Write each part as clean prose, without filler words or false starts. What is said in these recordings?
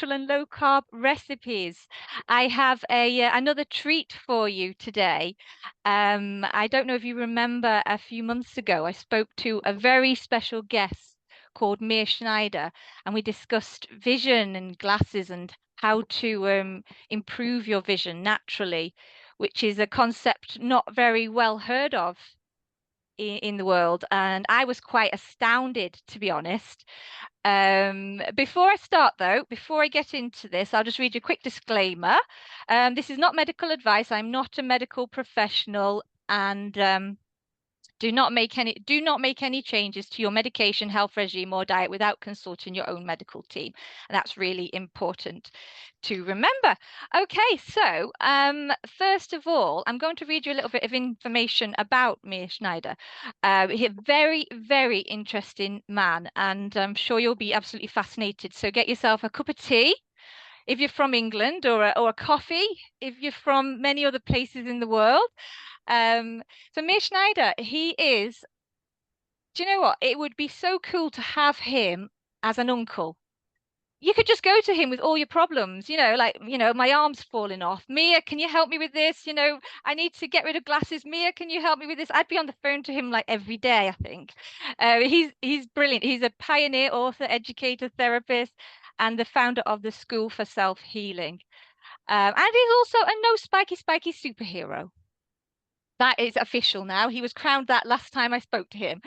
natural and low carb recipes. I have another treat for you today. I don't know if you remember a few months ago, I spoke to a very special guest called Meir Schneider, and we discussed vision and glasses and how to improve your vision naturally, which is a concept not very well heard of in the world. And I was quite astounded, to be honest. Before I start, though, before I get into this, I'll just read you a quick disclaimer. This is not medical advice. I'm not a medical professional, and do not make any changes to your medication, health regime, or diet without consulting your own medical team. And that's really important to remember. Okay, so first of all, I'm going to read you a little bit of information about Meir Schneider. He's a very, very interesting man, and I'm sure you'll be absolutely fascinated. So get yourself a cup of tea if you're from England, or a coffee if you're from many other places in the world. So Meir Schneider, he is, do you know what? It would be so cool to have him as an uncle. You could just go to him with all your problems, like, my arm's falling off. Meir, can you help me with this? I need to get rid of glasses. Meir, can you help me with this? I'd be on the phone to him like every day, I think. He's brilliant. He's a pioneer, author, educator, therapist, and the founder of the School for Self-Healing. And he's also a no spiky superhero. That is official now. He was crowned that last time I spoke to him.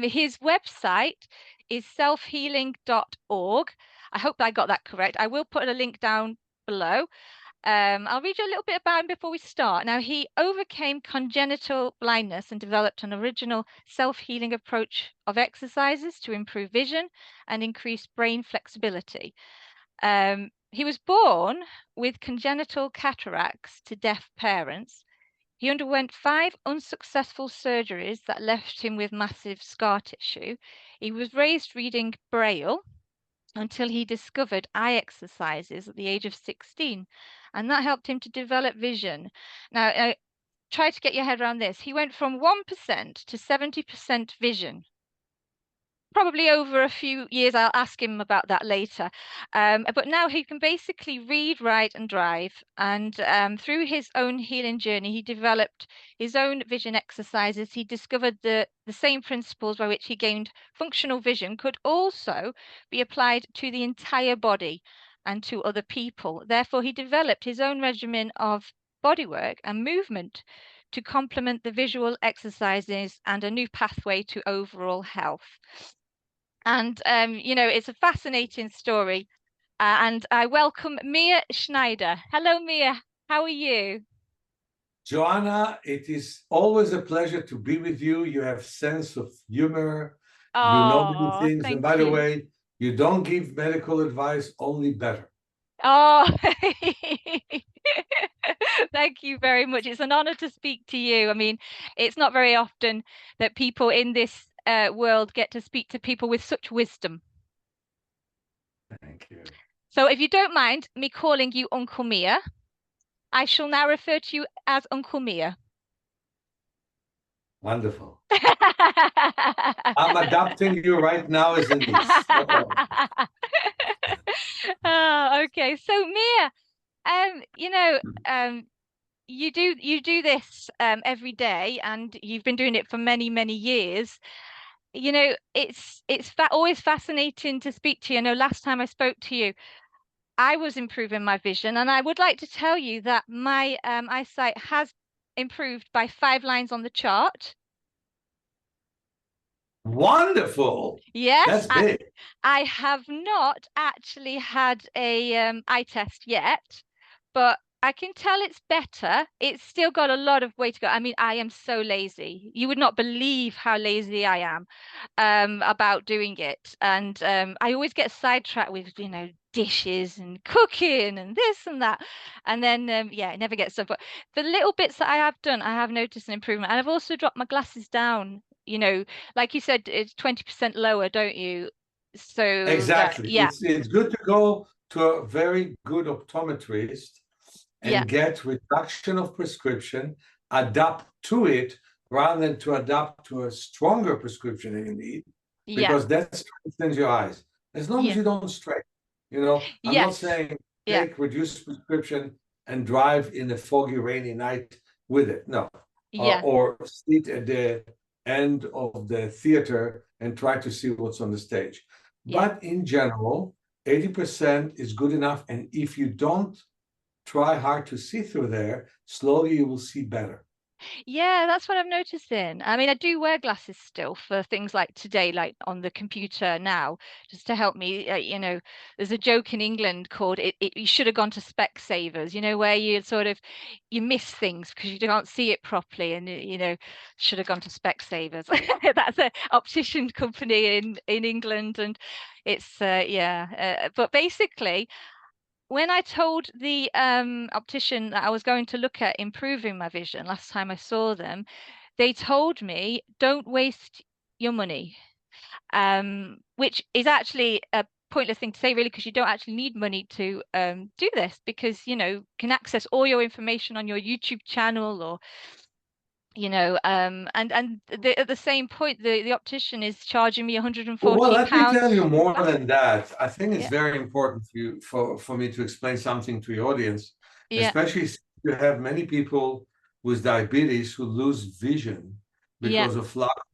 His website is selfhealing.org. I hope I got that correct. I will put a link down below. I'll read you a little bit about him before we start. Now, he overcame congenital blindness and developed an original self-healing approach of exercises to improve vision and increase brain flexibility. He was born with congenital cataracts to deaf parents. He underwent 5 unsuccessful surgeries that left him with massive scar tissue. He was raised reading Braille until he discovered eye exercises at the age of 16, and that helped him to develop vision. Now, try to get your head around this. He went from 1% to 70% vision. Probably over a few years. I'll ask him about that later. But now he can basically read, write, and drive. And through his own healing journey, he developed his own vision exercises. He discovered the same principles by which he gained functional vision could also be applied to the entire body and to other people. Therefore, he developed his own regimen of bodywork and movement to complement the visual exercises and a new pathway to overall health. And, it's a fascinating story. And I welcome Meir Schneider. Hello, Meir. How are you? Joanna, it is always a pleasure to be with you. You have sense of humor. You know many things. And by the way, you don't give medical advice, only better. Oh, thank you very much. It's an honor to speak to you. I mean, it's not very often that people in this world get to speak to people with such wisdom. Thank you. So if you don't mind me calling you Uncle Meir, I shall now refer to you as Uncle Meir. Wonderful. I'm adopting you right now as a niece. Oh, okay. So Meir, you do this every day, and you've been doing it for many, many years. It's always fascinating to speak to you. Last time I spoke to you, I was improving my vision, and I would like to tell you that my eyesight has improved by 5 lines on the chart. Wonderful. Yes, that's big. I have not actually had a eye test yet, but I can tell it's better. It's still got a lot of way to go. I mean, I am so lazy. You would not believe how lazy I am about doing it. And I always get sidetracked with, dishes and cooking and this and that. And then, it never gets done. But the little bits that I have done, I have noticed an improvement. And I've also dropped my glasses down. Like you said, it's 20% lower, don't you? So exactly. It's good to go to a very good optometrist and get reduction of prescription, adapt to it rather than to adapt to a stronger prescription that you need, because that strengthens your eyes. As long as you don't stretch. You know, I'm not Yes. saying Yeah. take reduced prescription and drive in a foggy, rainy night with it. No. Yeah. Or sit at the end of the theater and try to see what's on the stage. Yeah. But in general, 80% is good enough. And if you don't try hard to see through there, slowly you will see better. Yeah, that's what I'm noticing. I mean, I do wear glasses still for things like today, like on the computer now, just to help me. There's a joke in England called you should have gone to Specsavers, where you sort of you miss things because you can't see it properly, and should have gone to Specsavers. That's an optician company in England, and it's yeah. But basically, when I told the optician that I was going to look at improving my vision last time I saw them, they told me don't waste your money, which is actually a pointless thing to say, really, because you don't actually need money to do this because can access all your information on your YouTube channel or at the same point the optician is charging me 140 Well, let me tell you pounds for more glasses. than that. I think it's Yeah, very important for you for me to explain something to your audience, yeah, especially since you have many people with diabetes who lose vision yeah. because of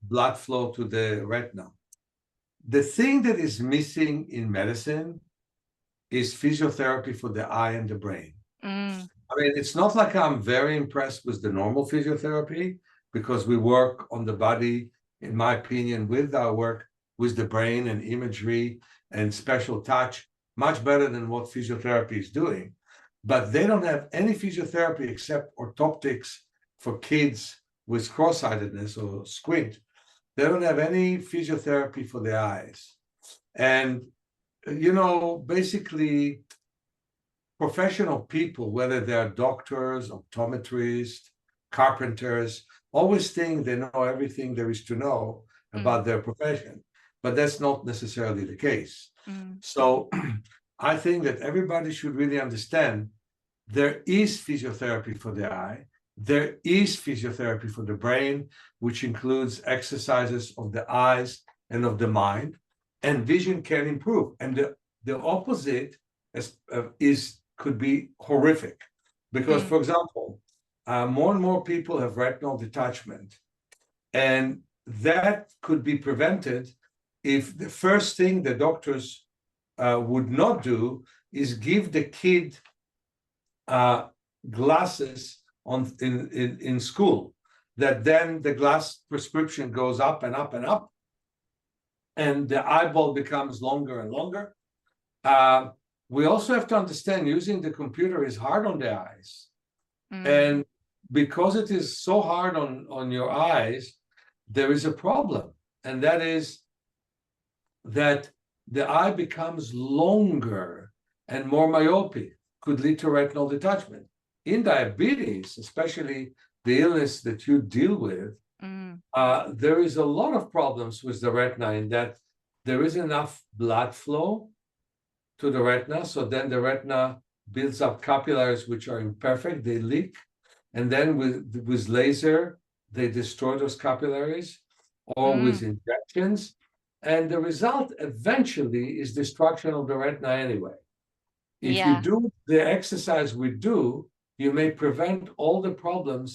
blood flow to the retina. The thing that is missing in medicine is physiotherapy for the eye and the brain. Mm, I mean, it's not like I'm very impressed with the normal physiotherapy because we work on the body, in my opinion, with our work with the brain and imagery and special touch, much better than what physiotherapy is doing. But they don't have any physiotherapy except orthoptics for kids with cross-sightedness or squint. They don't have any physiotherapy for the eyes. And, basically, professional people, whether they're doctors, optometrists, carpenters, always think they know everything there is to know mm, about their profession, but that's not necessarily the case. mm. So I think that everybody should really understand there is physiotherapy for the eye, there is physiotherapy for the brain, which includes exercises of the eyes and of the mind, and vision can improve. And the opposite is could be horrific. Because, Mm, for example, more and more people have retinal detachment. And that could be prevented if the first thing the doctors would not do is give the kid glasses in school, that then the glass prescription goes up and up and up, and the eyeball becomes longer and longer. We also have to understand using the computer is hard on the eyes. mm. And because it is so hard on your eyes, there is a problem. And that is that the eye becomes longer and more myopic, could lead to retinal detachment. In diabetes, especially the illness that you deal with, there is a lot of problems with the retina in that there is enough blood flow to the retina. So then the retina builds up capillaries which are imperfect, they leak. And then with laser, they destroy those capillaries, or with Mm, injections. And the result eventually is destruction of the retina anyway. If you yeah, do the exercise we do, you may prevent all the problems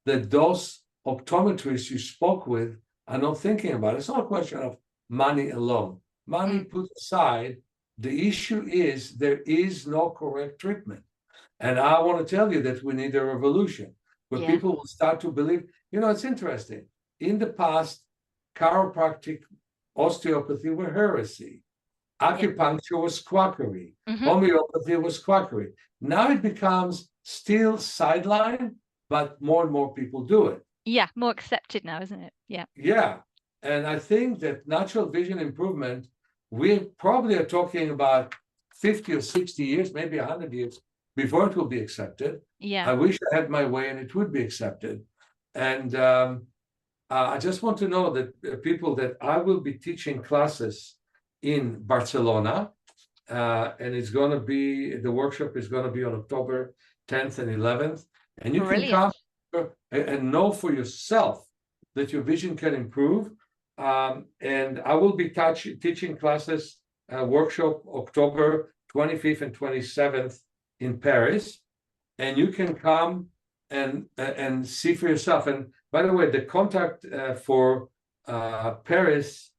that those optometrists you spoke with are not thinking about. It's not a question of money alone. Money mm, put aside, the issue is there is no correct treatment. And I want to tell you that we need a revolution where yeah, people will start to believe, it's interesting. In the past, chiropractic osteopathy were heresy. yeah. Acupuncture was quackery. Hmm. Homeopathy was quackery. Now it becomes still sideline, but more and more people do it. Yeah, more accepted now, isn't it? Yeah. Yeah. And I think that natural vision improvement, we probably are talking about 50 or 60 years, maybe 100 years before it will be accepted. Yeah. I wish I had my way and it would be accepted. And I just want to know that people that I will be teaching classes in Barcelona, and it's going to be, the workshop is going to be on October 10th and 11th. And you can come Brilliant. and know for yourself that your vision can improve. And I will be teaching classes, workshop October 25th and 27th in Paris, and you can come and see for yourself. And by the way, the contact for Paris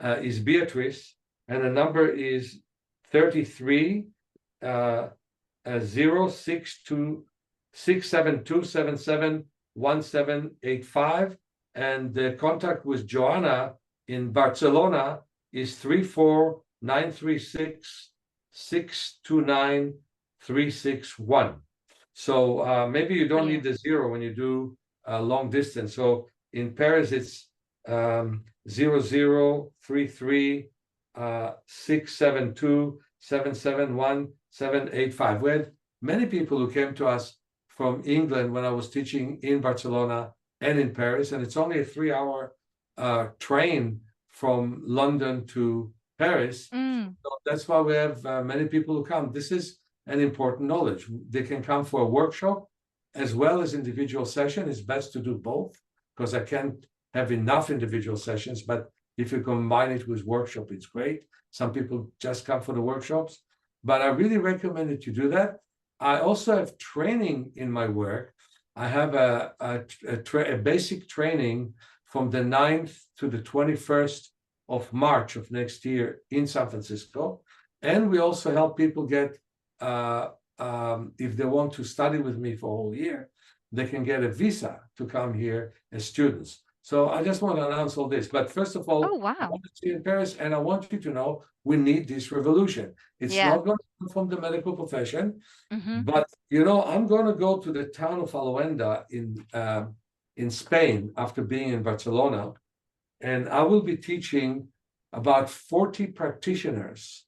is Beatrice, and the number is 33 062-672-771785, and the contact with Joanna in Barcelona is 34936-629-361. So maybe you don't need the 0 when you do long distance. So in Paris, it's 0033-672-771-785. We had many people who came to us from England when I was teaching in Barcelona and in Paris, and it's only a 3-hour train from London to Paris. So that's why we have many people who come. This is an important knowledge. They can come for a workshop as well as individual session. It's best to do both because I can't have enough individual sessions, but if you combine it with workshop, it's great. Some people just come for the workshops, but I really recommend that you do that. I also have training in my work. I have a basic training from the 9th to the 21st of March of next year in San Francisco. And we also help people get, if they want to study with me for a whole year, they can get a visa to come here as students. So I just want to announce all this. But first of all, Oh, wow. I want to see you in Paris, and I want you to know we need this revolution. It's not going to come from the medical profession, but I'm going to go to the town of Alhuenda in Spain after being in Barcelona, and I will be teaching about 40 practitioners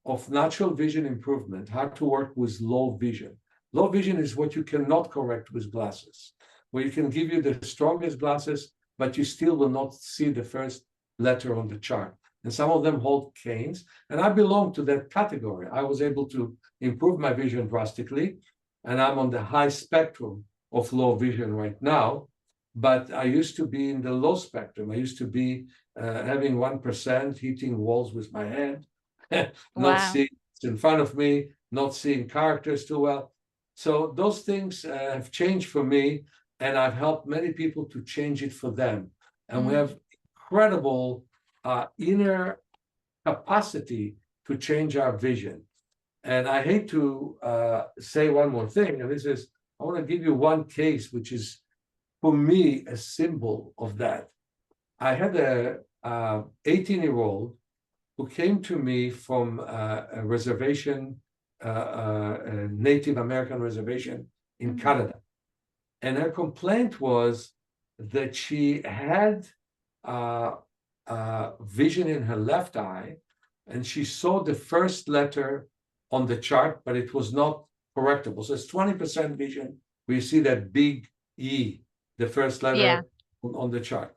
of natural vision improvement, how to work with low vision. Low vision is what you cannot correct with glasses, where you can give you the strongest glasses, but you still will not see the first letter on the chart. And some of them hold canes, and I belong to that category. I was able to improve my vision drastically, and I'm on the high spectrum of low vision right now, but I used to be in the low spectrum. I used to be having 1%, hitting walls with my hand, not seeing what's in front of me, not seeing characters too well. So those things have changed for me, and I've helped many people to change it for them. And we have incredible inner capacity to change our vision. And I hate to say one more thing, and this is, I want to give you one case, which is, for me, a symbol of that. I had a 18-year-old who came to me from a reservation, a Native American reservation in Canada. And her complaint was that she had vision in her left eye, and she saw the first letter on the chart, but it was not correctable. So it's 20% vision, where you see that big E, the first letter on the chart.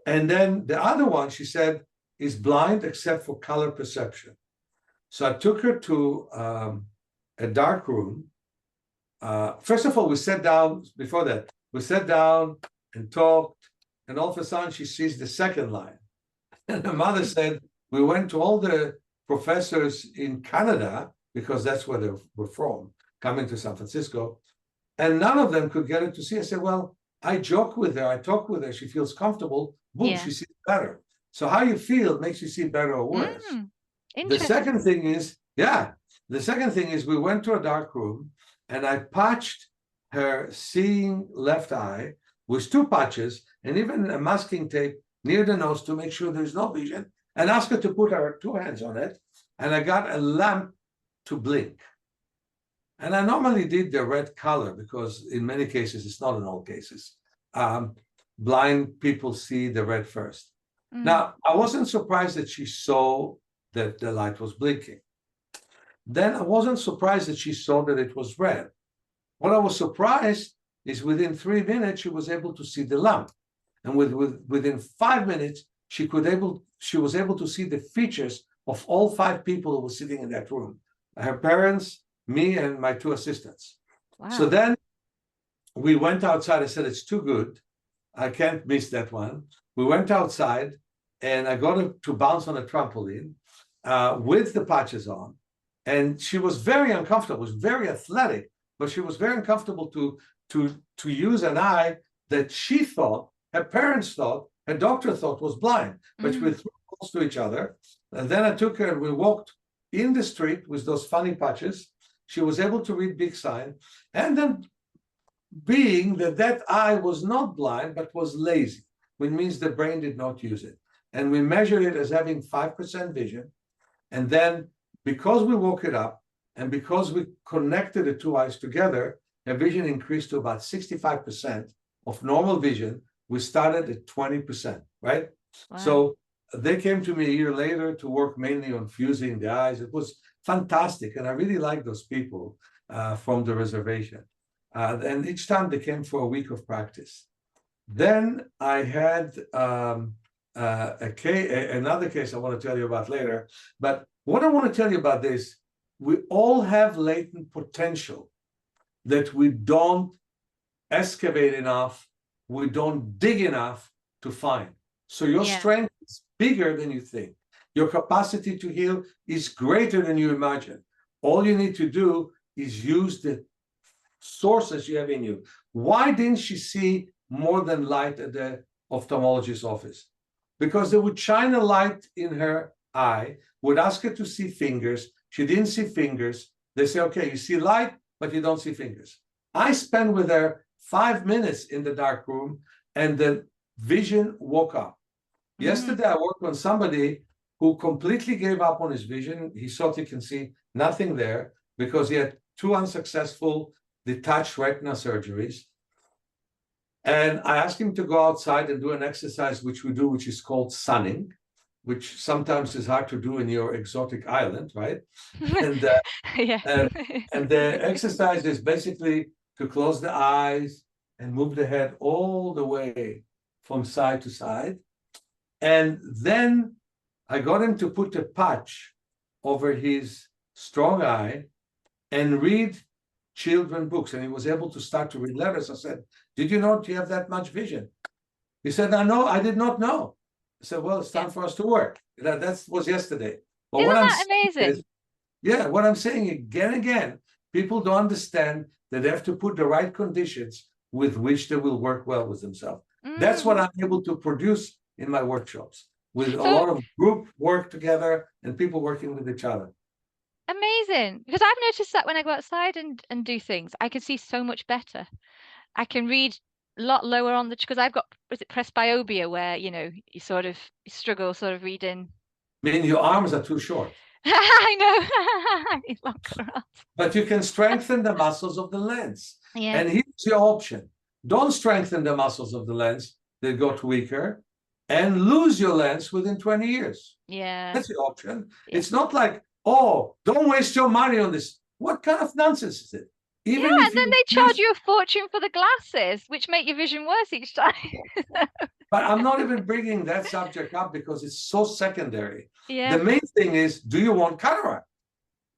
And then the other one, she said, is blind except for color perception. So I took her to a dark room. First of all, we sat down, before that, we sat down and talked, and all of a sudden she sees the second line. And her mother said, we went to all the professors in Canada, because that's where they were from, coming to San Francisco, and none of them could get her to see. I said, well, I joke with her, I talk with her, she feels comfortable, boom, she sees better. So how you feel makes you see better or worse. The second thing is, we went to a dark room, and I patched her seeing left eye with 2 patches and even a masking tape near the nose to make sure there's no vision, and asked her to put her 2 hands on it, and I got a lamp to blink. And I normally did the red color because in many cases, it's not in all cases, blind people see the red first. Now, I wasn't surprised that she saw that the light was blinking. Then I wasn't surprised that she saw that it was red. What I was surprised is within 3 minutes, she was able to see the lamp. And within 5 minutes, she was able to see the features of all 5 people who were sitting in that room. Her parents, me, and my 2 assistants. Wow. So then we went outside. I said, it's too good. I can't miss that one. We went outside, and I got her to bounce on a trampoline. with the patches on. And she was very uncomfortable, was very athletic, but she was very uncomfortable to use an eye that she thought, her parents thought, her doctor thought was blind, but we threw close to each other. And then I took her and we walked in the street with those funny patches. She was able to read big sign. And then being that eye was not blind, but was lazy, which means the brain did not use it. And we measured it as having 5% vision. And then because we woke it up and because we connected the two eyes together, her vision increased to about 65% of normal vision. We started at 20%, right? Wow. So they came to me a year later to work mainly on fusing the eyes. It was fantastic. And I really liked those people from the reservation. And each time they came for a week of practice. Then I had another case I want to tell you about later. But what I want to tell you about this, we all have latent potential that we don't excavate enough, we don't dig enough to find. So your strength is bigger than you think. Your capacity to heal is greater than you imagine. All you need to do is use the sources you have in you. Why didn't she see more than light at the ophthalmologist's office? Because they would shine a light in her eye, would ask her to see fingers. She didn't see fingers. They say, okay, you see light, but you don't see fingers. I spent with her 5 minutes in the dark room, and the vision woke up. Yesterday, I worked on somebody who completely gave up on his vision. He thought he can see nothing there because he had 2 unsuccessful detached retina surgeries. And I asked him to go outside and do an exercise which we do, which is called sunning, which sometimes is hard to do in your exotic island, right? And, and the exercise is basically to close the eyes and move the head all the way from side to side. And then I got him to put a patch over his strong eye and read children books. And he was able to start to read letters. I said, did you know you have that much vision? He said, I did not know. I said, well, it's time for us to work. That was yesterday. But Isn't that amazing? What I'm saying again and again, people don't understand that they have to put the right conditions with which they will work well with themselves. That's what I'm able to produce in my workshops, with a lot of group work together and people working with each other. Amazing. Because I've noticed that when I go outside and do things, I can see so much better. I can read a lot lower on the, because I've got, was it presbyopia, where, you know, you sort of struggle sort of reading. I mean, your arms are too short. I know. I need longer arms. But you can strengthen the muscles of the lens. Yeah. And here's your option. Don't strengthen the muscles of the lens. They got weaker and lose your lens within 20 years. Yeah. That's the option. Yeah. It's not like, oh, don't waste your money on this. What kind of nonsense is it? Even and then they charge you a fortune for the glasses, which make your vision worse each time. But I'm not even bringing that subject up because it's so secondary. Yeah. The main thing is, do you want cataract?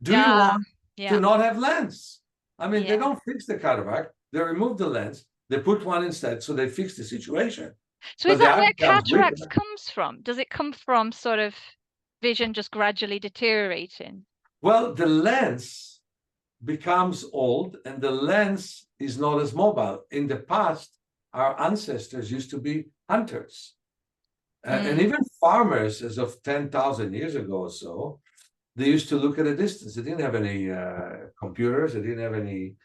Do you want to not have lens? I mean, they don't fix the cataract. They remove the lens. They put one instead, so they fix the situation. So is that where cataracts comes from? Does it come from sort of vision just gradually deteriorating? Well, the lens becomes old and the lens is not as mobile. In the past, our ancestors used to be hunters. And even farmers, as of 10,000 years ago or so, they used to look at a distance. They didn't have any computers. They didn't have any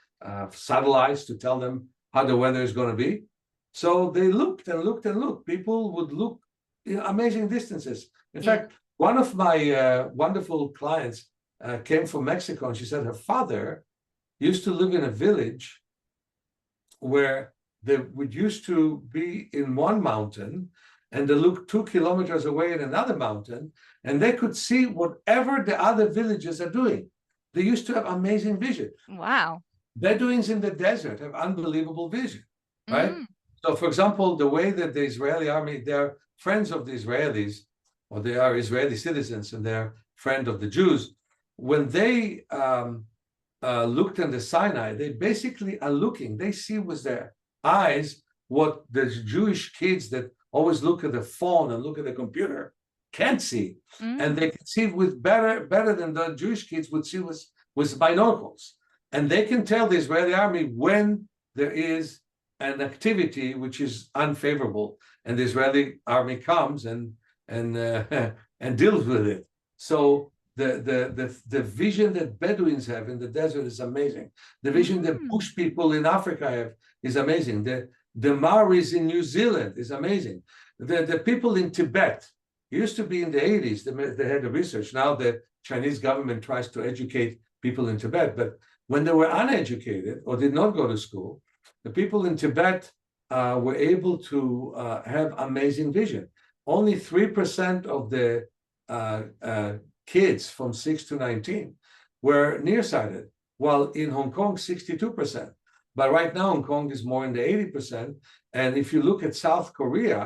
satellites to tell them how the weather is going to be. So they looked and looked and looked. People would look amazing distances. In fact, one of my wonderful clients came from Mexico, and she said her father used to live in a village where they would used to be in one mountain, and they looked 2 kilometers away in another mountain, and they could see whatever the other villages are doing. They used to have amazing vision. Wow. Bedouins in the desert have unbelievable vision, right? So, for example, the way that the Israeli army, they're friends of the Israelis, or they are Israeli citizens, and they're friend of the Jews. When they looked in the Sinai, they basically are looking. They see with their eyes what the Jewish kids that always look at the phone and look at the computer, can't see, and Mm. they can see with better than the Jewish kids would see with binoculars, and they can tell the Israeli army when there is an activity which is unfavorable, and the Israeli army comes and and deals with it. So the vision that Bedouins have in the desert is amazing. The vision that Mm. bush people in Africa have is amazing. The Maoris in New Zealand is amazing. The people in Tibet, it used to be in the 80s, they had the research. Now the Chinese government tries to educate people in Tibet, but when they were uneducated or did not go to school, the people in Tibet were able to have amazing vision. Only 3% of the kids from 6 to 19 were nearsighted, while in Hong Kong, 62%. But right now, Hong Kong is more in the 80%. And if you look at South Korea,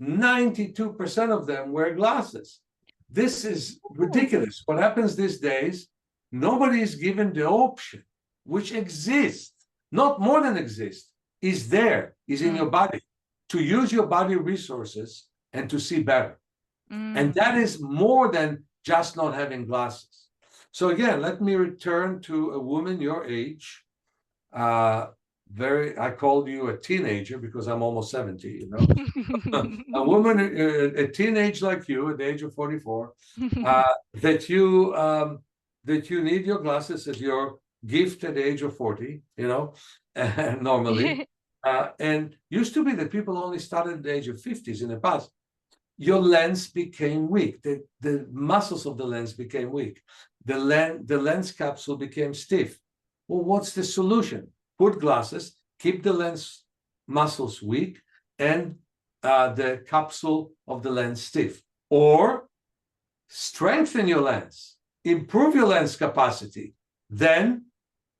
92% of them wear glasses. This is ridiculous. What happens these days, nobody is given the option, which exists, not more than exists, is there, is in your body, to use your body resources and to see better. And that is more than just not having glasses. So again, let me return to a woman your age. I called you a teenager because I'm almost 70, you know. A woman, a teenage like you at the age of 44, that you need your glasses as your gift at the age of 40, you know, normally. And used to be that people only started at the age of 50s in the past. Your lens became weak. The muscles of the lens became weak. The lens capsule became stiff. Well, what's the solution? Put glasses, keep the lens muscles weak, and the capsule of the lens stiff. Or strengthen your lens, improve your lens capacity. Then,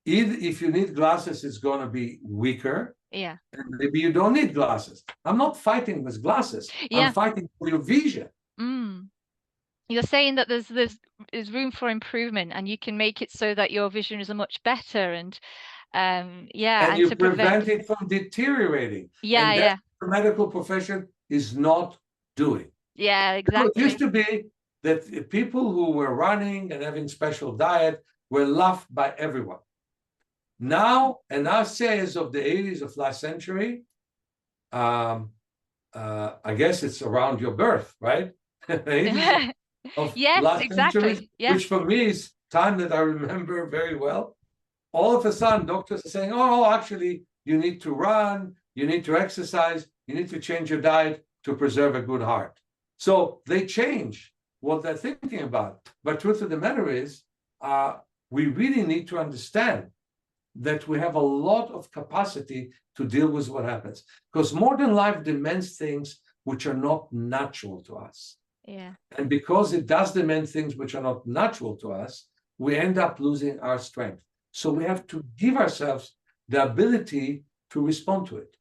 if you need glasses, it's going to be weaker. Yeah. And maybe you don't need glasses. I'm not fighting with glasses. Yeah. I'm fighting for your vision. You're saying that there's room for improvement, and you can make it so that your vision is much better, and yeah, and and you to prevent it from deteriorating. Yeah, And yeah. that's what the medical profession is not doing. Yeah, It exactly. used to be that people who were running and having special diet were loved by everyone. Now, and I say as of the 80s of last century, I guess it's around your birth, right? 80s of Yes, last exactly. century, Yeah. which for me is time that I remember very well. All of a sudden, doctors are saying, oh, actually, you need to run, you need to exercise, you need to change your diet to preserve a good heart. So they change what they're thinking about. But truth of the matter is, we really need to understand that we have a lot of capacity to deal with what happens. Because modern life demands things which are not natural to us. Yeah. And because it does demand things which are not natural to us, we end up losing our strength. So we have to give ourselves the ability to respond to it.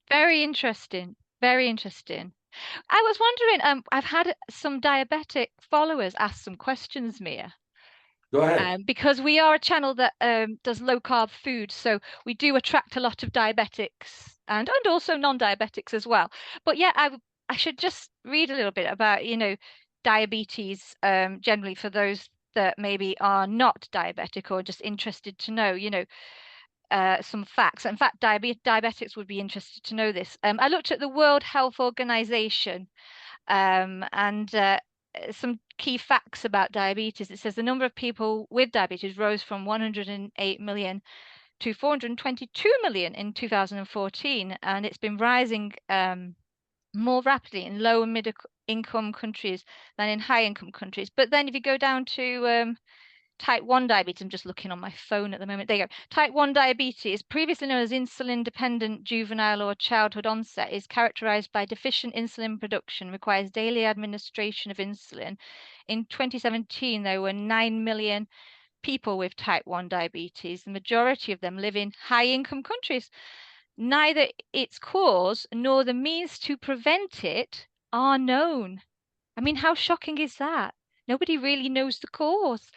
Very interesting. Very interesting. I was wondering, I've had some diabetic followers ask some questions, Meir. Go ahead. Because we are a channel that does low carb food, so we do attract a lot of diabetics and also non-diabetics as well. But yeah, I should just read a little bit about, diabetes generally for those that maybe are not diabetic or just interested to know, some facts. In fact, diabetics would be interested to know this. I looked at the World Health Organization and some key facts about diabetes. It says the number of people with diabetes rose from 108 million to 422 million in 2014, and it's been rising more rapidly in low and mid income countries than in high income countries. But then if you go down to type 1 diabetes, I'm just looking on my phone at the moment. There you go. Type 1 diabetes, previously known as insulin-dependent juvenile or childhood onset, is characterized by deficient insulin production, requires daily administration of insulin. In 2017, there were 9 million people with type 1 diabetes. The majority of them live in high-income countries. Neither its cause nor the means to prevent it are known. I mean, how shocking is that? Nobody really knows the cause.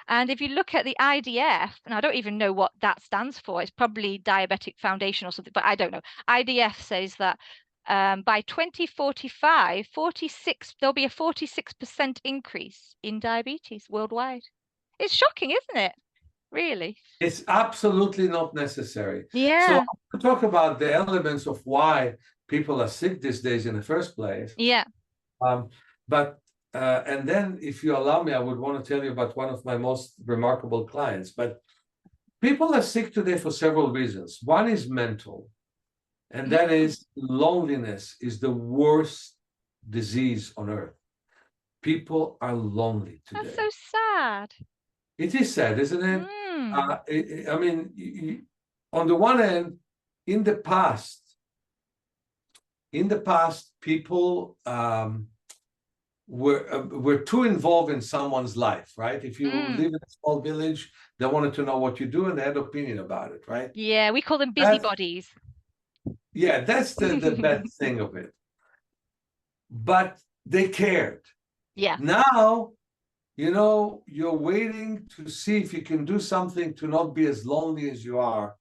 And if you look at the IDF, and I don't even know what that stands for, it's probably Diabetic Foundation or something, but I don't know. IDF says that by 2045, there'll be a 46% increase in diabetes worldwide. It's shocking, isn't it? Really? It's absolutely not necessary. So Yeah. to talk about the elements of why people are sick these days in the first place. Yeah. But and then, if you allow me, I would want to tell you about one of my most remarkable clients. But people are sick today for several reasons. One is mental, and that is loneliness is the worst disease on earth. People are lonely today. That's so sad. It is sad, isn't it? I mean, on the one hand, in the past, people were too involved in someone's life, right? If you live in a small village, they wanted to know what you do and they had opinion about it, right? Yeah, we call them busybodies. Yeah, that's the bad thing of it. But they cared. Yeah. Now, you're waiting to see if you can do something to not be as lonely as you are,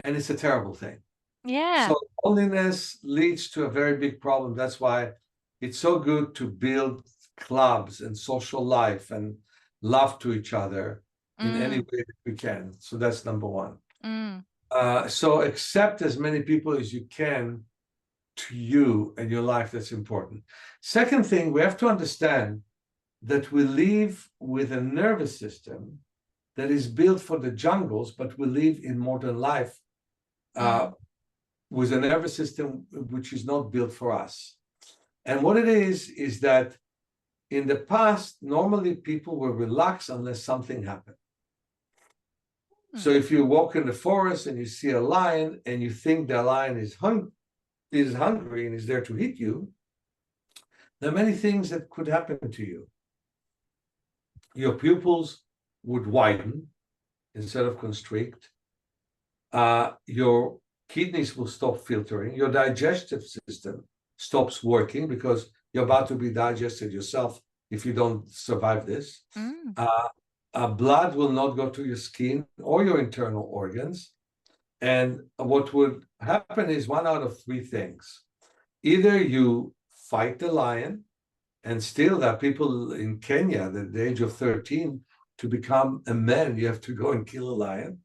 and it's a terrible thing. Yeah. So loneliness leads to a very big problem. That's why it's so good to build clubs and social life and love to each other in any way that we can. So that's number one. So accept as many people as you can to you and your life. That's important. Second thing, we have to understand that we live with a nervous system that is built for the jungles, but we live in modern life with a nervous system which is not built for us. And what it is that in the past, normally people were relaxed unless something happened. So if you walk in the forest and you see a lion and you think the lion is hungry and is there to hit you, there are many things that could happen to you. Your pupils would widen instead of constrict. Your kidneys will stop filtering. Your digestive system stops working because you're about to be digested yourself if you don't survive this. Blood will not go to your skin or your internal organs. And what would happen is one out of three things. Either you fight the lion, and still there are people in Kenya at the age of 13, to become a man, you have to go and kill a lion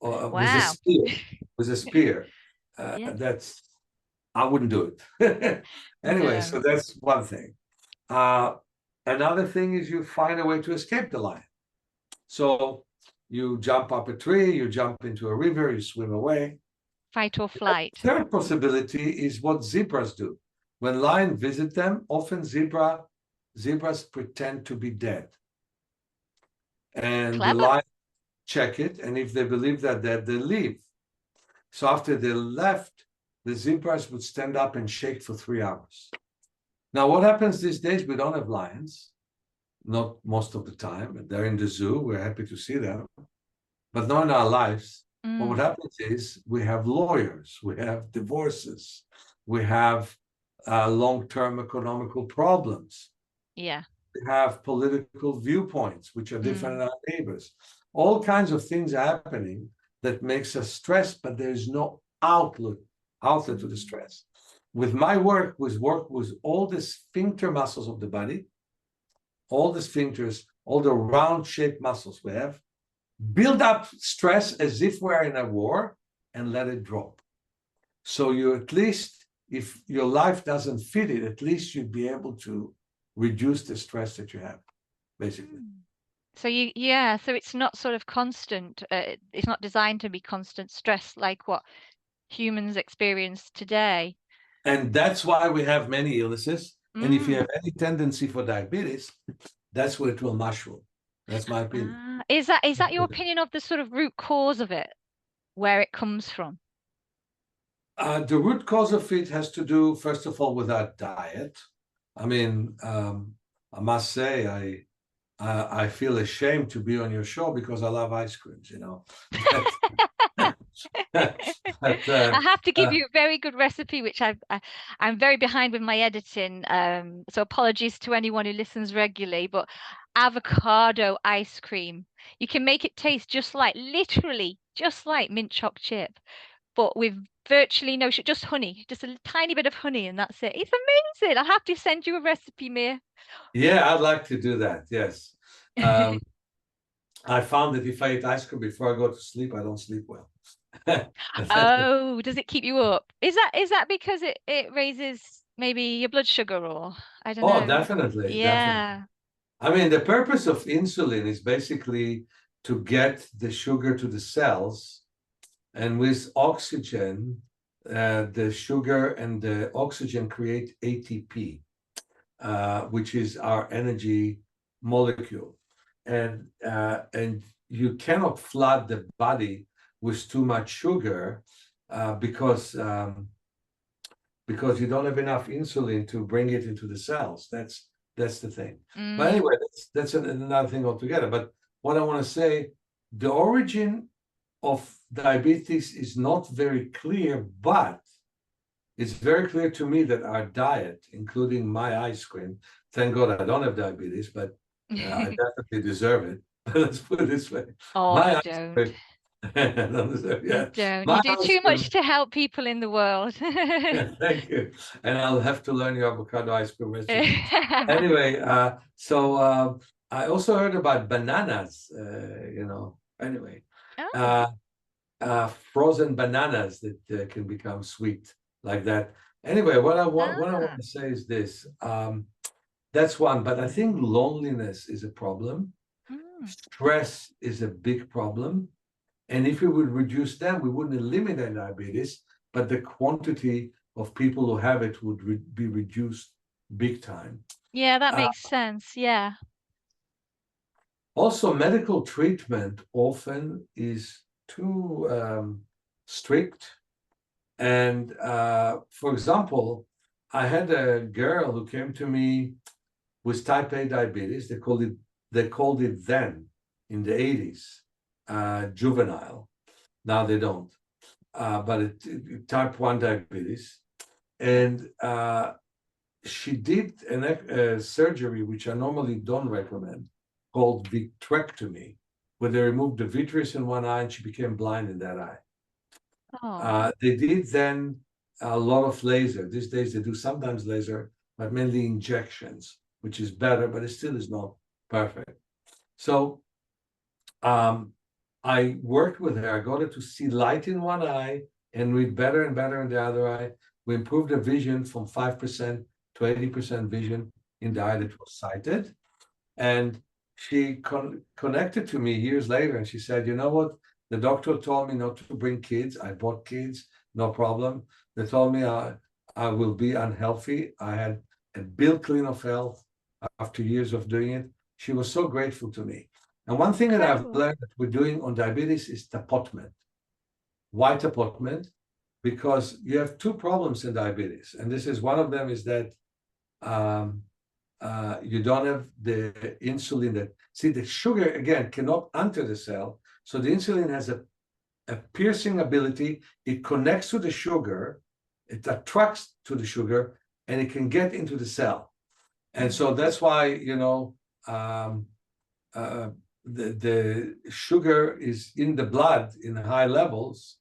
with a spear. With a spear. That's, I wouldn't do it. Anyway, so that's one thing. Another thing is you find a way to escape the lion. So you jump up a tree, you jump into a river, you swim away. Fight or flight. The third possibility is what zebras do. When lions visit them, often zebras pretend to be dead. And the lions check it, and if they believe they're dead, they leave. So after they left, the zebras would stand up and shake for 3 hours. Now, what happens these days? We don't have lions, not most of the time. They're in the zoo. We're happy to see them, but not in our lives. But what happens is we have lawyers, we have divorces, we have long-term economical problems. Yeah. We have political viewpoints, which are different than our neighbors. All kinds of things are happening that makes us stressed, but there's no outlet to the stress. With my work with all the sphincter muscles of the body, all the sphincters, all the round-shaped muscles we have, build up stress as if we're in a war and let it drop. So you at least, if your life doesn't fit it, at least you'd be able to reduce the stress that you have, basically. So so it's not sort of constant. It's not designed to be constant stress like what humans experience today. And that's why we have many illnesses. And if you have any tendency for diabetes, that's where it will mushroom. That's my opinion. Is that your opinion of the sort of root cause of it, where it comes from? The root cause of it has to do, first of all, with our diet. I mean, I must say, I feel ashamed to be on your show because I love ice creams, I have to give you a very good recipe, which I'm very behind with my editing. So apologies to anyone who listens regularly, but avocado ice cream. You can make it taste literally just like mint choc chip, but with virtually no sugar, just honey, just a tiny bit of honey, and that's it. It's amazing. I'll have to send you a recipe, Mir. Yeah, I'd like to do that. Yes. I found that if I eat ice cream before I go to sleep, I don't sleep well. Oh, does it keep you up? Is that because it raises maybe your blood sugar, or I don't Oh, know. definitely, definitely. Yeah. I mean, the purpose of insulin is basically to get the sugar to the cells, and with oxygen, the sugar and the oxygen create ATP, which is our energy molecule, and you cannot flood the body with too much sugar because you don't have enough insulin to bring it into the cells. That's the thing. But Mm. anyway, that's another thing altogether. But what I want to say, the origin of diabetes is not very clear, but it's very clear to me that our diet, including my ice cream, thank God I don't have diabetes, but I definitely deserve it. Let's put it this way. Oh, My you ice don't. cream, I don't deserve, You yeah, don't. You my do ice too cream. much to help people in the world. Thank you. And I'll have to learn your avocado ice cream recipe. Anyway, I also heard about bananas, anyway, Oh. uh, frozen bananas that can become sweet like that. Anyway, what I want Ah. to say is this. That's one, but I think loneliness is a problem. Mm. Stress is a big problem. And if we would reduce them, we wouldn't eliminate diabetes, but the quantity of people who have it would be reduced big time. Yeah, that Uh, makes sense. Yeah. Also, medical treatment often is too strict. And for example, I had a girl who came to me with type A diabetes. They called it then in the 80s juvenile. Now they don't. But type 1 diabetes. And she did a surgery, which I normally don't recommend, called vitrectomy, where they removed the vitreous in one eye and she became blind in that eye. Oh. They did then a lot of laser. These days they do sometimes laser, but mainly injections, which is better, but it still is not perfect. So I worked with her. I got her to see light in one eye and read better and better in the other eye. We improved her vision from 5% to 80% vision in the eye that was sighted. And she connected to me years later and she said, you know what? The doctor told me not to bring kids. I bought kids, no problem. They told me I will be unhealthy. I had a bill clean of health after years of doing it. She was so grateful to me. And one thing that I've Incredible. learned that we're doing on diabetes is tapotment. Why tapotment? Because you have two problems in diabetes. And this is one of them is that um, you don't have the insulin that, see, the sugar, again, cannot enter the cell. So the insulin has a piercing ability. It connects to the sugar, it attracts to the sugar, and it can get into the cell. And Mm. so that's why, uh, the sugar is in the blood in high levels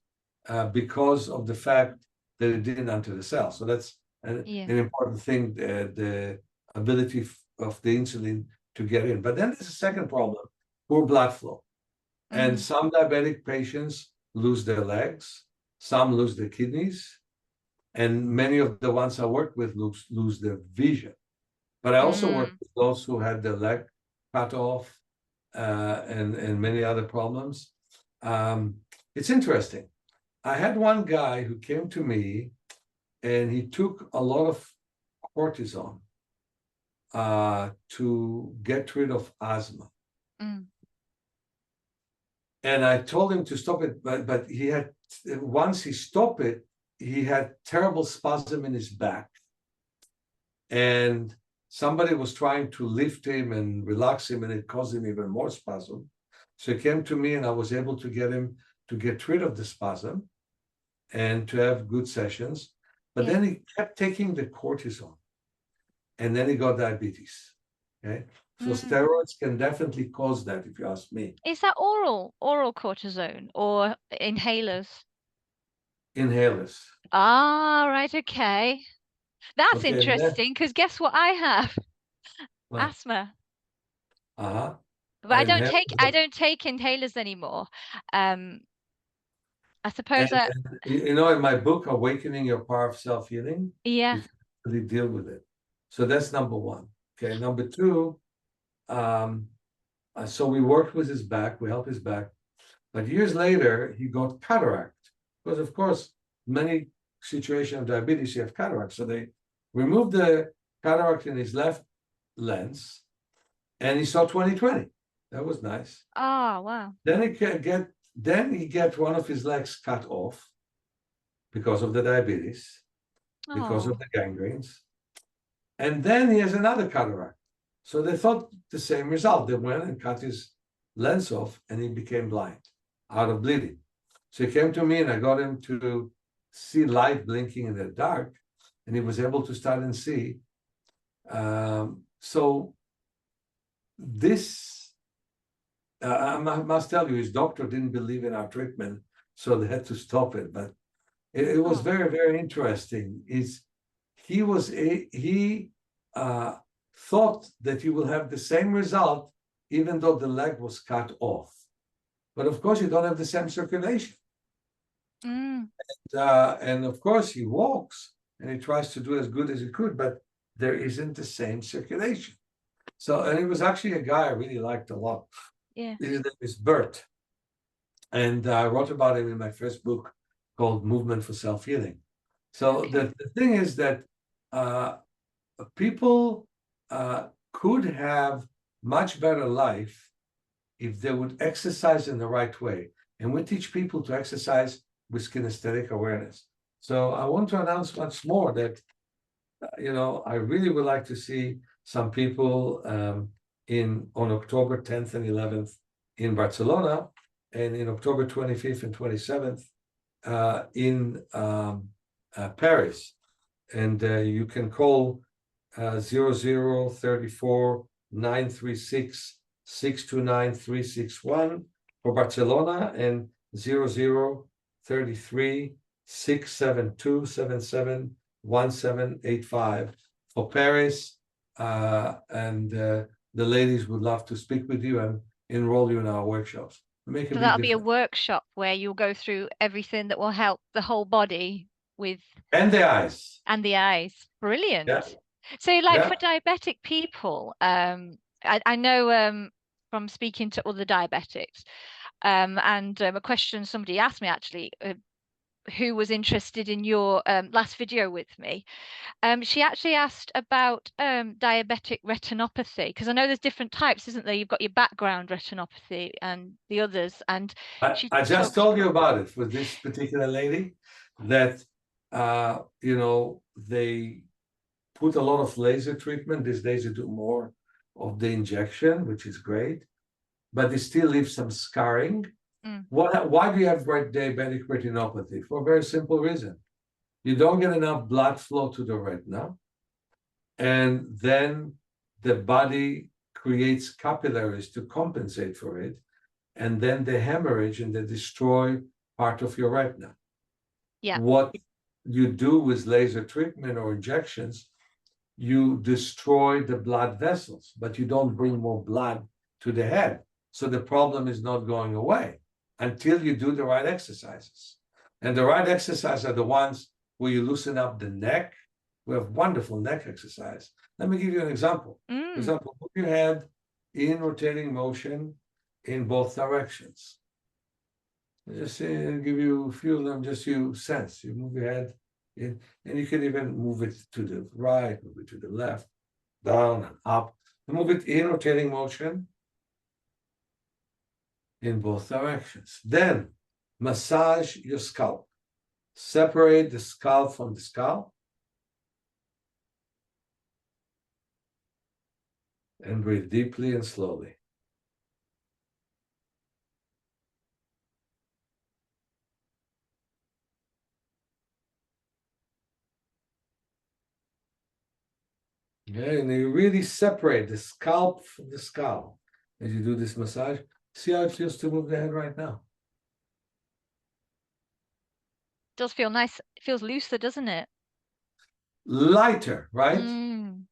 because of the fact that it didn't enter the cell. So that's Yeah. an important thing, the ability of the insulin to get in. But then there's a second problem, poor blood flow. And Mm. some diabetic patients lose their legs, some lose their kidneys, and many of the ones I work with lose their vision. But I also work Mm. with those who had their leg cut off and many other problems. It's interesting. I had one guy who came to me and he took a lot of cortisone to get rid of asthma. Mm. And I told him to stop it, but he had, once he stopped it, he had terrible spasm in his back. And somebody was trying to lift him and relax him, and it caused him even more spasm. So he came to me, and I was able to get him to get rid of the spasm and to have good sessions. But Yeah. then he kept taking the cortisone, and then he got diabetes. Okay, so Mm. steroids can definitely cause that, if you ask me. Is that oral cortisone or inhalers? inhalers. Ah, right, okay. That's Okay, and then interesting because guess what I have? well, Asthma. uh-huh. But I Inhalers. don't take inhalers anymore. Um, I And, suppose and you know, in my book, Awakening Your Power of Self-Healing, yeah. you can really deal with it. So that's number one. Okay, number two, um, so we worked with his back, we helped his back. But years later, he got cataract. Because, of course, many situations of diabetes, you have cataract. So they removed the cataract in his left lens and he saw 20/20. That was nice. Oh, wow. Then he get one of his legs cut off because of the diabetes, because of Oh. the gangrenes. And then he has another cataract. So they thought the same result. They went and cut his lens off and he became blind out of bleeding. So he came to me and I got him to see light blinking in the dark and he was able to start and see. So this, I must tell you, his doctor didn't believe in our treatment, so they had to stop it. But it was Oh. very, very interesting. He thought that you will have the same result even though the leg was cut off. But of course, you don't have the same circulation. Mm. And of course, he walks and he tries to do as good as he could, but there isn't the same circulation. So, and he was actually a guy I really liked a lot. Yeah. His name is Bert. And I wrote about him in my first book called Movement for Self-Healing. So Okay. the thing is that people could have much better life if they would exercise in the right way. And we teach people to exercise with kinesthetic awareness. So I want to announce once more that, I really would like to see some people on October 10th and 11th in Barcelona, and in October 25th and 27th in Paris. And you can call 0034 936 629 361 for Barcelona and 0033 672 771785 for Paris. And the ladies would love to speak with you and enroll you in our workshops. Make a So big that'll be a difference. workshop where you'll go through everything that will help the whole body with And the eyes. and the eyes. Yeah, Brilliant. So like for yeah. diabetic people, I know from speaking to other diabetics, and a question somebody asked me actually, who was interested in your last video with me. She actually asked about diabetic retinopathy, because I know there's different types, isn't there? You've got your background retinopathy and the others, and she I just talks told you about. about it for this particular lady that they put a lot of laser treatment. These days they do more of the injection, which is great, but they still leave some scarring. Mm, Why do you have diabetic retinopathy? For a very simple reason. You don't get enough blood flow to the retina, and then the body creates capillaries to compensate for it, and then they hemorrhage and they destroy part of your retina. yeah, What you do with laser treatment or injections, you destroy the blood vessels, but you don't bring more blood to the head. So the problem is not going away until you do the right exercises. And the right exercises are the ones where you loosen up the neck. We have wonderful neck exercise. Let me give you an example. For mm, example, move your head in rotating motion in both directions. Just give you a few of them, just you sense. You move your head in, and you can even move it to the right, move it to the left, down and up. And move it in rotating motion in both directions. Then massage your scalp. Separate the scalp from the scalp and breathe deeply and slowly. Okay, and you really separate the scalp from the scalp as you do this massage. See how it feels to move the head right now. does feel nice. It feels looser, doesn't it? Lighter, right? Mm.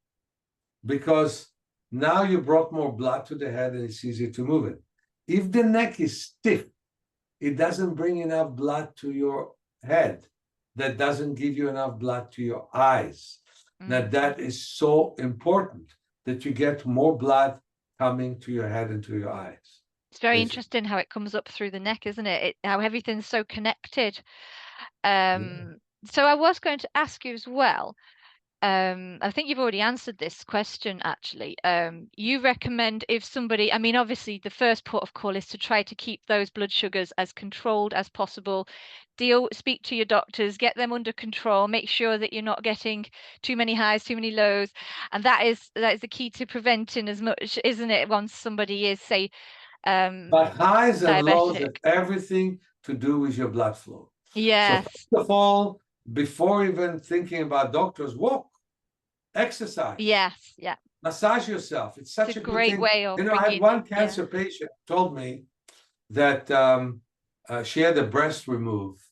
Because now you brought more blood to the head and it's easier to move it. If the neck is stiff, it doesn't bring enough blood to your head. That doesn't give you enough blood to your eyes. Now, that is so important that you get more blood coming to your head and to your eyes. It's very Basically. interesting how it comes up through the neck, isn't it? How everything's so connected. Yeah. So I was going to ask you as well. I think you've already answered this question actually. You recommend if somebody, I mean, obviously the first port of call is to try to keep those blood sugars as controlled as possible. Speak to your doctors, get them under control, make sure that you're not getting too many highs, too many lows. And that is the key to preventing as much, isn't it? Once somebody is, say, But highs and lows have diabetic. everything to do with your blood flow. So Yes. first of all, before even thinking about doctors, walk, exercise. Yes. Yeah. Massage yourself. It's such It's a a good great thing. way of I had bringing, one yeah. cancer patient told me that she had a breast removed,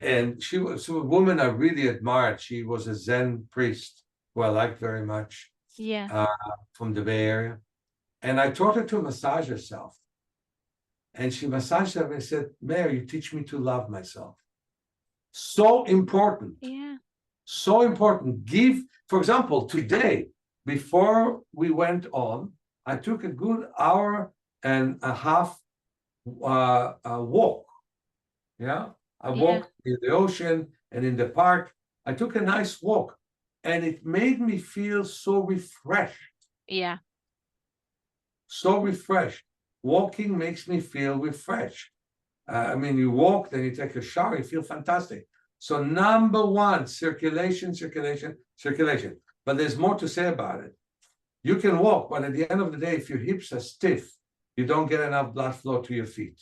and she was a woman I really admired. She was a Zen priest who I liked very much, Yeah. from the Bay Area. And I taught her to massage herself. And she massaged herself and said, Meir, you teach me to love myself. So important. Yeah. So important. For example, today, before we went on, I took a good hour and a half walk. Yeah. I walked in the ocean and in the park. I took a nice walk and it made me feel so refreshed. Yeah. So refreshed. Walking makes me feel refreshed. I mean, you walk, then you take a shower, you feel fantastic. So number one, circulation, circulation, circulation. But there's more to say about it. You can walk, but at the end of the day, if your hips are stiff, you don't get enough blood flow to your feet.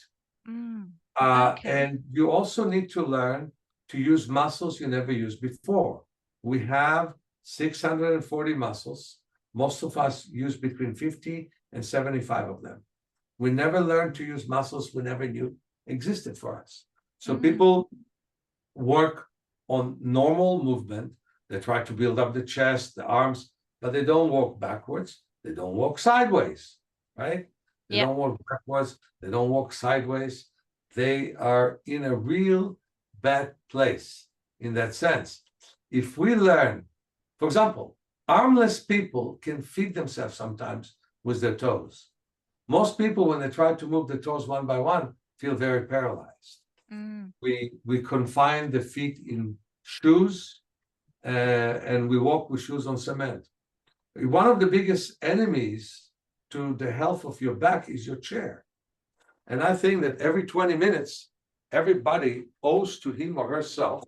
Okay. And you also need to learn to use muscles you never used before. We have 640 muscles. Most of us use between 50 and 75 of them. We never learned to use muscles we never knew existed for us. So people work on normal movement. They try to build up the chest, the arms, but they don't walk backwards. They don't walk sideways, right? They don't walk backwards. They don't walk sideways. They are in a real bad place in that sense. If we learn, for example, armless people can feed themselves sometimes with their toes. Most people, when they try to move the toes one by one, feel very paralyzed. We confine the feet in shoes, and we walk with shoes on cement. One of the biggest enemies to the health of your back is your chair. And I think that every 20 minutes, everybody owes to him or herself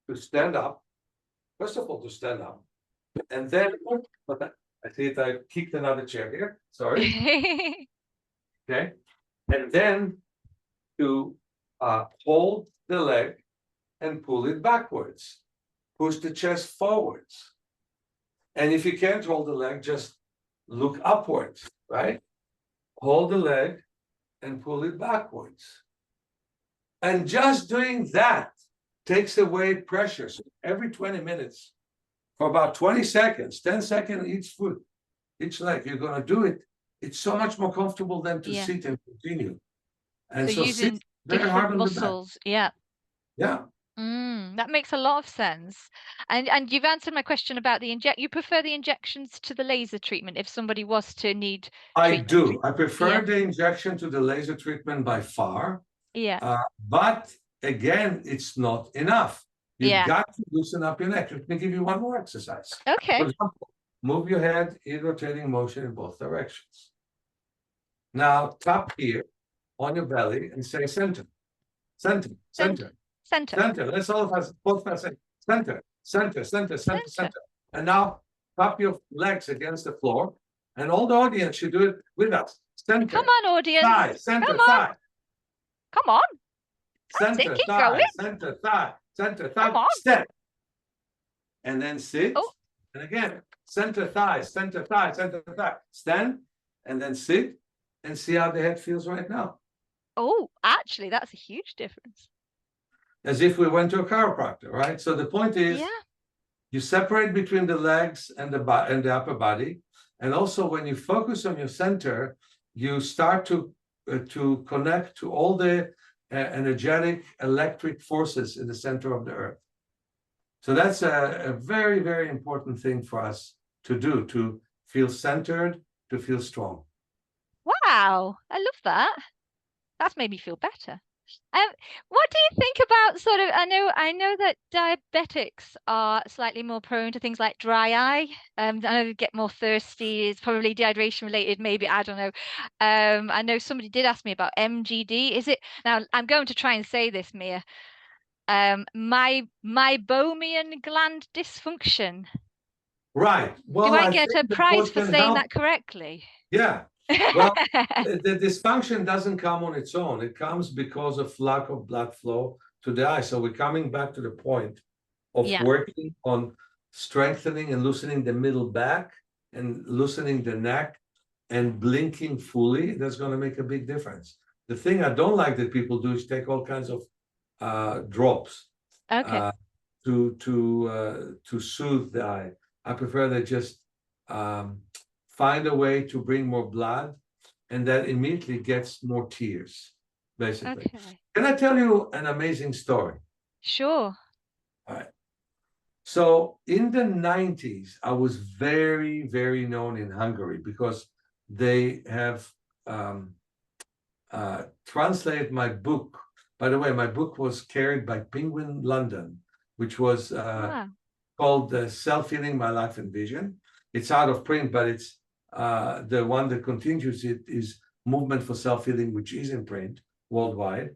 to stand up. First of all, to stand up. And then, I see I kicked another chair here. Sorry. Okay. And then to hold the leg and pull it backwards. Push the chest forwards. And if you can't hold the leg, just look upwards, right? Hold the leg and pull it backwards. And just doing that takes away pressure. So every 20 minutes, for about 20 seconds, 10 seconds each foot, each leg, you're going to do it. It's so much more comfortable than to sit and continue. And so using sit very hard different on muscles. the back. Yeah. That makes a lot of sense. And you've answered my question about the you prefer the injections to the laser treatment if somebody was to need I treatment. do. I prefer the injection to the laser treatment by far. But again, it's not enough. You've got to loosen up your neck. Let me give you one more exercise. Okay. For example, move your head in rotating motion in both directions. Now tap here on your belly and say center, center, center, center. Center. Let's all of us both say center, center, center, center, center. And now tap your legs against the floor, and all the audience should do it with us. Center. Come on, audience. Thigh, center, Come thigh. On. Come on. Center, Keep thigh, going. center, thigh, center, thigh. Come on. Step. And then sit. And again, center, thigh, center, thigh, center, thigh. Stand, and then sit, and see how the head feels right now. Oh, actually, that's a huge difference. as if we went to a chiropractor, right? So the point is, Yeah. you separate between the legs and the upper body, and also when you focus on your center, you start to connect to all the energetic electric forces in the center of the earth. So that's a very, very important thing for us to do, to feel centered, to feel strong. Wow. I love that. That's made me feel better. Um, what do you think about sort of, I know that diabetics are slightly more prone to things like dry eye. I know they get more thirsty. It's probably dehydration related, maybe, I don't know. I know somebody did ask me about MGD. Is it now I'm going to try and say this, Mia. My meibomian gland dysfunction. Right. Do Well, I I get think a the prize board for can saying help. that correctly? Yeah. Well, the dysfunction doesn't come on its own. It comes because of lack of blood flow to the eye. So we're coming back to the point of Yeah. working on strengthening and loosening the middle back and loosening the neck and blinking fully. That's going to make a big difference. The thing I don't like that people do is take all kinds of drops Okay. uh, to soothe the eye. I prefer that just um, find a way to bring more blood, and that immediately gets more tears, basically. Okay. Can I tell you an amazing story? Sure. All right. So in the 90s, I was very, very known in Hungary because they have um, translated my book. By the way, my book was carried by Penguin London, which was Wow. called Self-Healing My Life and Vision. It's out of print, but it's the one that continues it is Movement for Self-Healing, which is in print worldwide.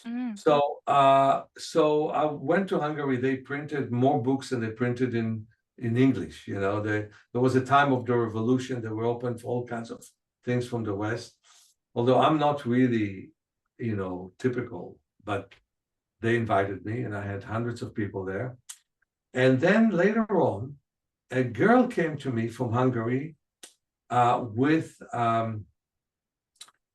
Mm. So I went to Hungary. They printed more books than they printed in English. You know, there was a time of the revolution. They were open for all kinds of things from the West. Although I'm not really, typical, but they invited me, and I had hundreds of people there. And then later on, a girl came to me from Hungary with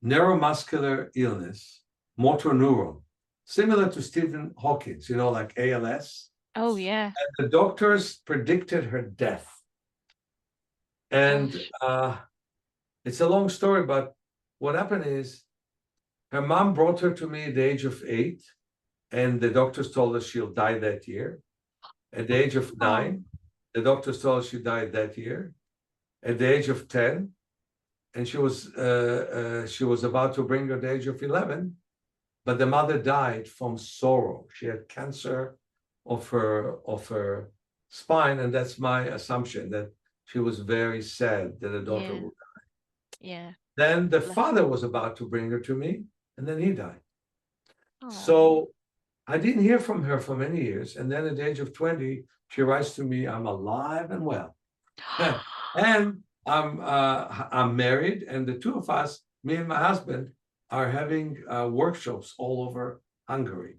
neuromuscular illness, motor neuron, similar to Stephen Hawking's, like ALS. Oh yeah. And the doctors predicted her death. And Gosh. it's a long story, but what happened is her mom brought her to me at the age of 8, and the doctors told her she'll die that year. At the age of Oh. 9, the doctors told her she died that year. At the age of 10, and she was about to bring her at the age of 11, but the mother died from sorrow. She had cancer of her spine, and that's my assumption, that she was very sad that her daughter Yeah. would. Yeah. Then the Bless father her. was about to bring her to me, and then he died. Oh. So I didn't hear from her for many years. And then at the age of 20, she writes to me, I'm alive and well. And I'm married, and the two of us, me and my husband, are having workshops all over Hungary.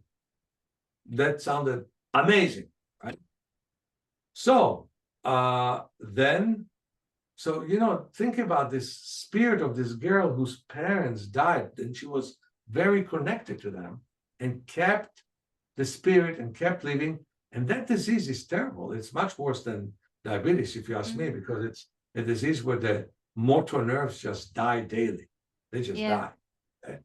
That sounded amazing, right? So then, think about this spirit of this girl whose parents died, and she was very connected to them and kept the spirit and kept living. And that disease is terrible. It's much worse than diabetes, if you ask me, Mm. because it's a disease where the motor nerves just die daily. They just Yeah. die. Okay?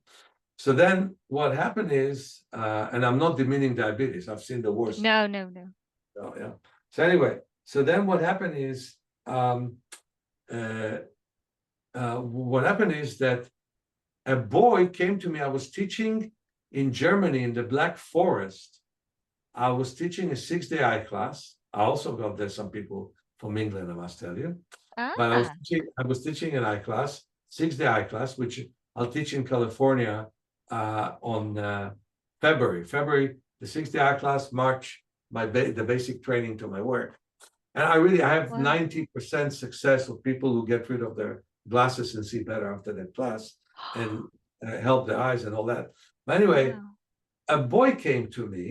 So then what happened is, and I'm not demeaning diabetes, I've seen the worst. No, no, no. So, yeah. So anyway, so then um, uh, what happened is that a boy came to me. I was teaching in Germany in the Black Forest. I was teaching a 6-day eye class. I also got there some people from England, I must tell you. But Ah. I was teaching an eye class, 6-day eye class, which I'll teach in California on February, the 6-day eye class, March, the basic training to my work. And I have Wow. 90% success with people who get rid of their glasses and see better after that class and help their eyes and all that. But anyway, Wow. a boy came to me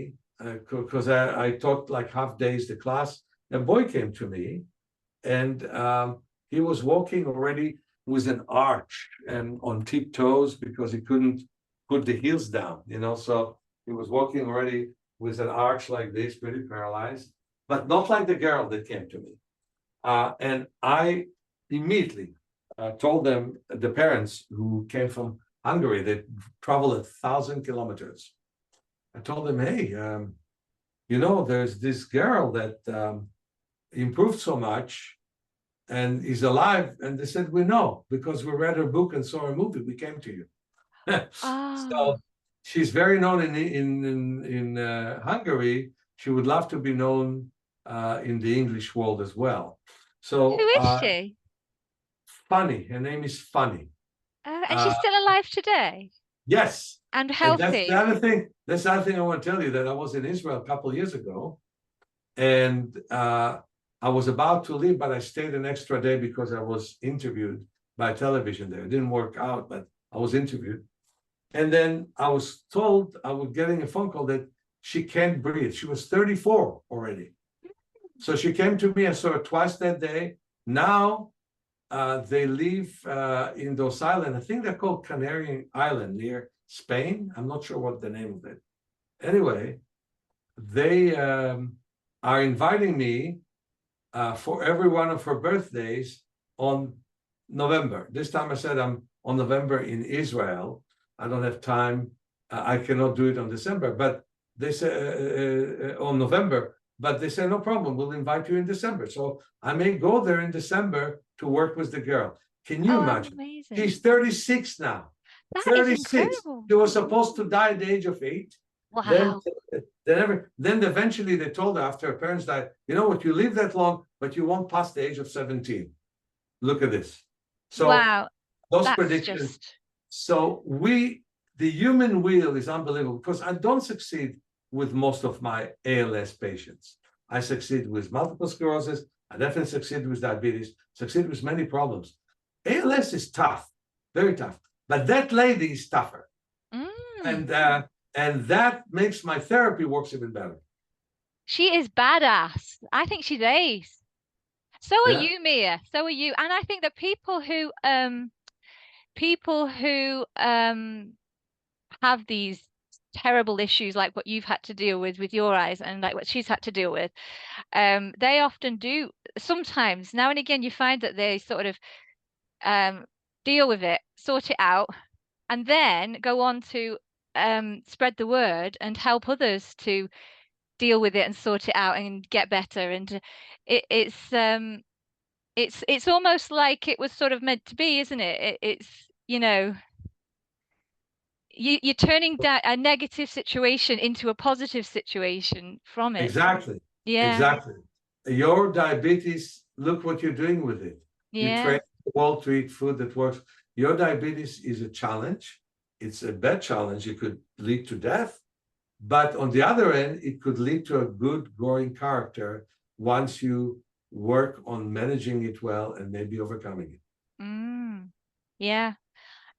because I taught like half days the class. A boy came to me, and he was walking already with an arch and on tiptoes because he couldn't put the heels down, So he was walking already with an arch like this, pretty paralyzed, but not like the girl that came to me. And I immediately told them, the parents who came from Hungary, they traveled 1,000 kilometers. I told them, hey, there's this girl that improved so much and is alive. And they said, we know, because we read her book and saw her movie, we came to you. Oh, So she's very known in Hungary. She would love to be known in the English world as well. who So is she? Funny. Her name is Funny. And she's Uh, still alive today yes. and And that's the healthy. other thing. That's the other thing I want to tell you, that I was in Israel a couple of years ago, and I was about to leave, but I stayed an extra day because I was interviewed by television there. It didn't work out, but I was interviewed. And then I was told, I was getting a phone call that she can't breathe. She was 34 already. So she came to me. I saw her twice that day. Now they live in those islands. I think they're called Canary Island near Spain. I'm not sure what the name of it. Anyway, they are inviting me for every one of her birthdays on November. This time I said I'm on November in Israel. I don't have time. I cannot do it on December, but they say on November. But they say no problem. We'll invite you in December. So I may go there in December to work with the girl. Can you Oh, imagine? amazing. She's 36 now. That is 36. incredible. She was supposed to die at the age of 8. Wow. Then eventually they told her after her parents died, you know what, you live that long, but you won't pass the age of 17. Look at this. So Wow. those That's predictions. just So the human wheel is unbelievable, because I don't succeed with most of my ALS patients. I succeed with multiple sclerosis. I definitely succeed with diabetes, succeed with many problems. ALS is tough, very tough. But that lady is tougher. Mm. And that makes my therapy works even better. She is badass. I think she's ace. So are Yeah, you, Mia. So are you. And I think that people who have these terrible issues like what you've had to deal with your eyes and like what she's had to deal with, they often do sometimes now and again you find that they sort of um deal with it, sort it out, and then go on to spread the word and help others to deal with it and sort it out and get better. And it's almost like it was sort of meant to be, isn't it? It's you're turning that a negative situation into a positive situation from it. exactly. Yeah, Exactly. Your diabetes, look what you're doing with it. You yeah. train the world to eat food that works. Your diabetes is a challenge. It's a bad challenge. It could lead to death. But on the other end, it could lead to a good growing character once you work on managing it well and maybe overcoming it. Yeah.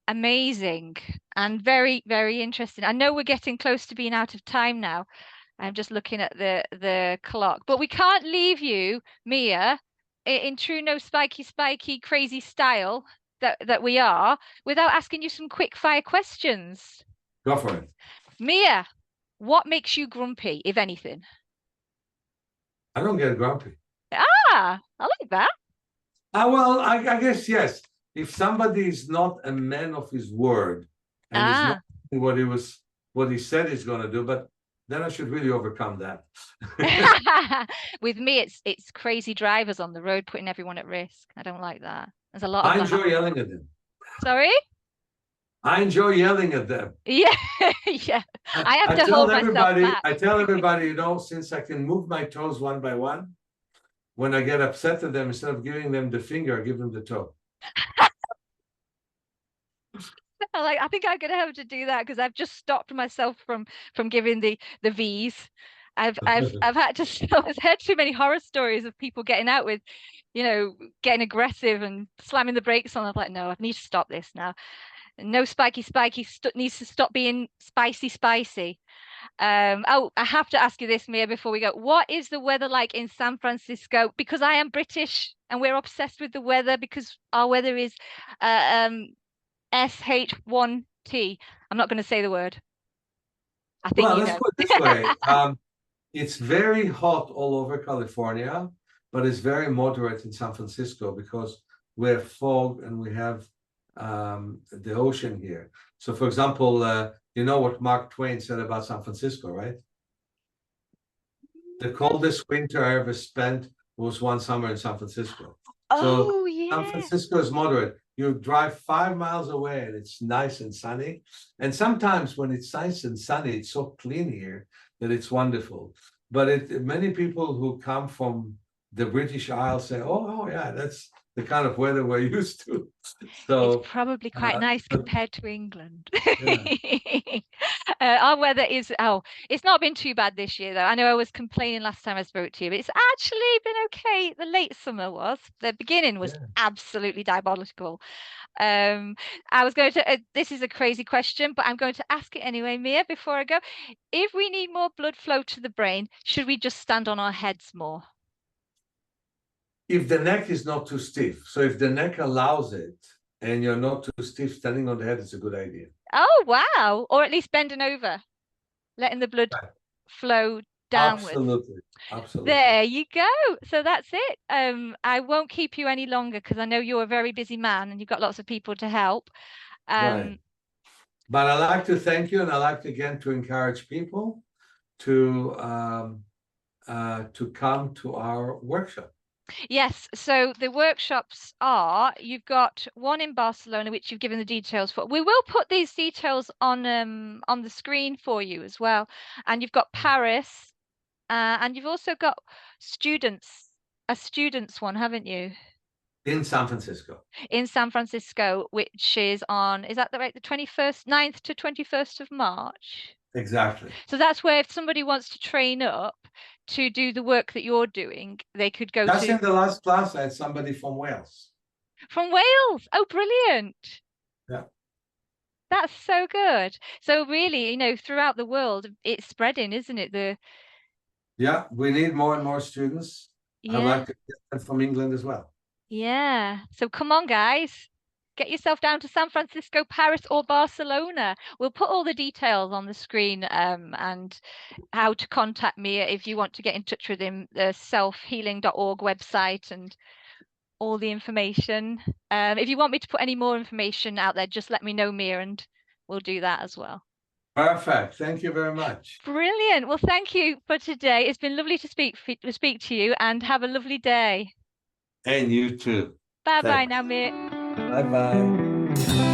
Amazing and very, very interesting. I know we're getting close to being out of time now. I'm just looking at the clock, but we can't leave you, Mia, in true no spiky crazy style that we are, without asking you some quick fire questions. Go for it. Mia, what makes you grumpy, if anything? I don't get grumpy. Ah, I like that. Well, I guess yes. If somebody is not a man of his word and is not Ah. doing what he said he's going to do, but then I should really overcome that. With me, it's crazy drivers on the road putting everyone at risk. I don't like that. There's a lot of I that enjoy happening. yelling at them. Sorry? I enjoy yelling at them. Yeah, yeah. I have I to tell hold myself everybody, back. I tell everybody, since I can move my toes one by one, when I get upset at them, instead of giving them the finger, I give them the toe. I think I'm gonna have to do that because I've just stopped myself from giving the V's. I've had to I've heard too many horror stories of people getting out with, getting aggressive and slamming the brakes on. I'm like, no, I need to stop this now. No spiky st needs to stop being spicy. Oh, I have to ask you this, Mia, before we go. What is the weather like in San Francisco? Because I am British and we're obsessed with the weather because our weather is uh, um, SH1T. I'm not going to say the word. I think Well, you let's know. put it this way. It's very hot all over California, but it's very moderate in San Francisco because we have fog and we have the ocean here. So, for example, you know what Mark Twain said about San Francisco, right? The coldest winter I ever spent was one summer in San Francisco. So Oh, San yeah. Francisco is moderate. You drive 5 miles away and it's nice and sunny. And sometimes when it's nice and sunny, it's so clean here that it's wonderful. But many people who come from the British Isles say, oh yeah, that's the kind of weather we're used to. It's So, probably quite nice but compared to England. yeah, Our weather is, oh, it's not been too bad this year, though. I know I was complaining last time I spoke to you, but it's actually been okay. The late summer was. The beginning was yeah. absolutely diabolical. Um, I was going to, this is a crazy question, but I'm going to ask it anyway, Mia, before I go. If we need more blood flow to the brain, should we just stand on our heads more? If the neck is not too stiff. So if the neck allows it and you're not too stiff, standing on the head is a good idea. Oh, wow. Or at least bending over, letting the blood Right. flow downwards. Absolutely. Absolutely. There you go. So that's it. I won't keep you any longer because I know you're a very busy man and you've got lots of people to help. Right. Um, But I like to thank you, and I like again to encourage people to come to our workshop. yes, so the workshops are, you've got one in Barcelona, which you've given the details for. We will put these details on the screen for you as well. And you've got Paris, and you've also got students, a students one, haven't you? In San Francisco. In San Francisco, which is on, is that the right, the 21st, 9th to 21st of March? Exactly. So that's where if somebody wants to train up to do the work that you're doing, they could go Just to in the last class, I had somebody from Wales. from Wales. Oh, brilliant. Yeah. That's so good. So really, throughout the world, it's spreading, isn't it? Yeah, we need more and more students. I'd Yeah, like to get them from England as well. yeah. So come on, guys. Get yourself down to San Francisco, Paris, or Barcelona. We'll put all the details on the screen, and how to contact me if you want to get in touch with him, the selfhealing.org website and all the information. If you want me to put any more information out there, just let me know, Mia, and we'll do that as well. Perfect. Thank you very much. Brilliant. Well, thank you for today. It's been lovely to speak to you, and have a lovely day. And you too. Bye bye Thanks. now, Mia. Bye bye.